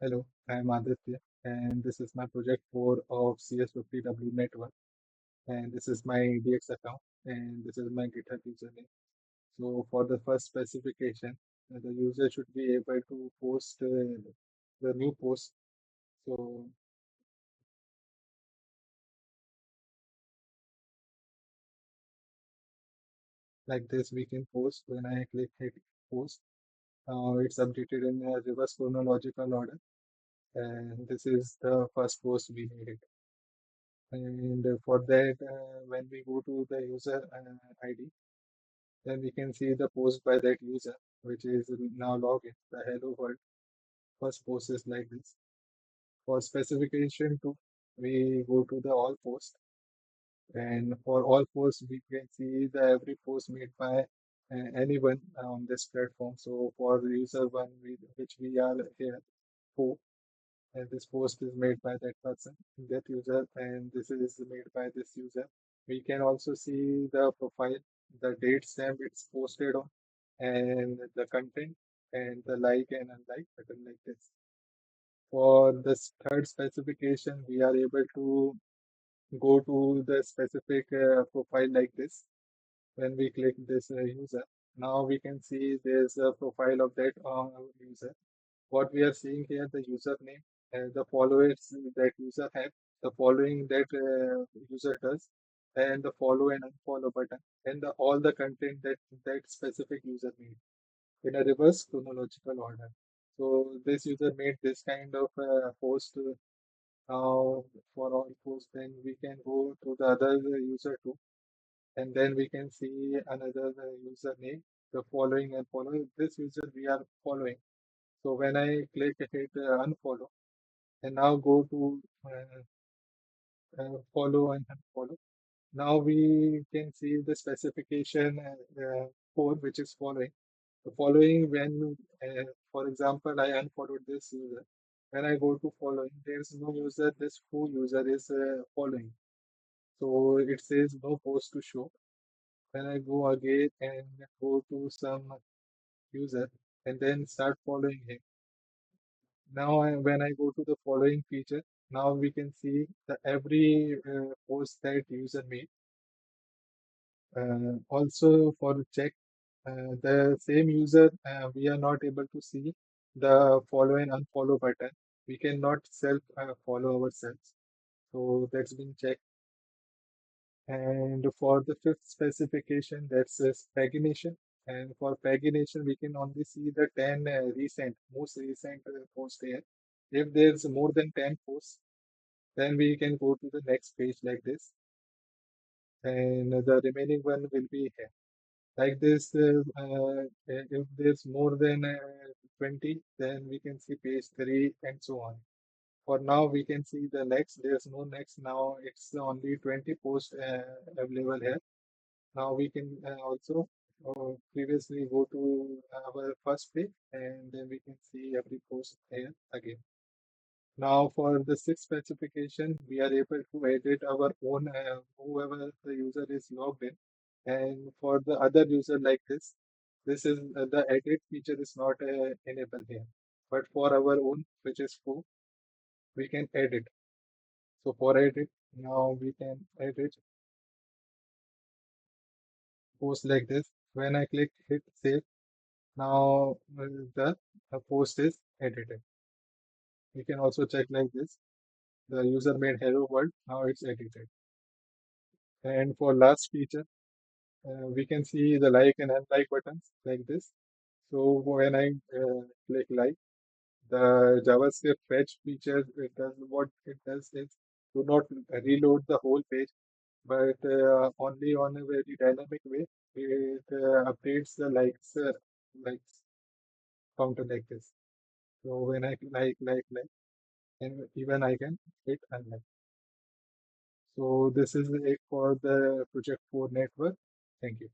Hello, I am Aditya, and this is my project 4 of CS50w network, and this is my DX account, and this is my GitHub username. So for the first specification, the user should be able to post the new post. So like this, we can post when I click hit post. It's updated in a reverse chronological order, and this is the first post we needed. And for that, when we go to the user ID, then we can see the post by that user, which is now login, the hello world. First post is like this. For specification 2, we go to the all post. And for all posts, we can see the every post made by anyone on this platform. So for the user one, which we are here for, and this post is made by that person, that user, and this is made by this user. We can also see the profile, the date stamp it's posted on, and the content, and the like and unlike button like this. For this third specification, we are able to go to the specific profile like this. When we click this user, now we can see there's a profile of that user. What we are seeing here, the username, the followers that user have, the following that user does, and the follow and unfollow button, and all the content that that specific user made in a reverse chronological order. So this user made this kind of post now for all posts. Then we can go to the other user too, and then we can see another username, the following and following. This user we are following. So when I click hit unfollow and now go to follow and unfollow, now we can see the specification code which is following. The following when, for example, I unfollowed this user. When I go to following, there is no user. This full user is following. So it says no post to show. When I go again and go to some user and then start following him. Now, when I go to the following feature, now we can see the every post that user made. Also for check the same user, we are not able to see the follow and unfollow button. We cannot self follow ourselves. So that's been checked. And for the fifth specification, that's pagination. And for pagination, we can only see the 10 most recent post here. If there's more than 10 posts, then we can go to the next page like this, and the remaining one will be here. Like this, if there's more than 20, then we can see page 3 and so on. For now, we can see the next. There's no next now. It's only 20 posts available here. Now we can also previously go to our first page, and then we can see every post here again. Now for the sixth specification, we are able to edit our own, whoever the user is logged in. And for the other user like this is the edit feature is not enabled here. But for our own, which is full, we can edit. So for edit, now we can edit post like this. When I click hit save, now the post is edited. We can also check like this. The user made hello world, now it's edited. And for last feature, we can see the like and unlike buttons like this. So when I click like, the JavaScript fetch feature, it does what it does is do not reload the whole page, but only on a very dynamic way. It updates the likes counter like this. So when I like, and even I can hit unlike. So this is it for the project 4 network. Thank you.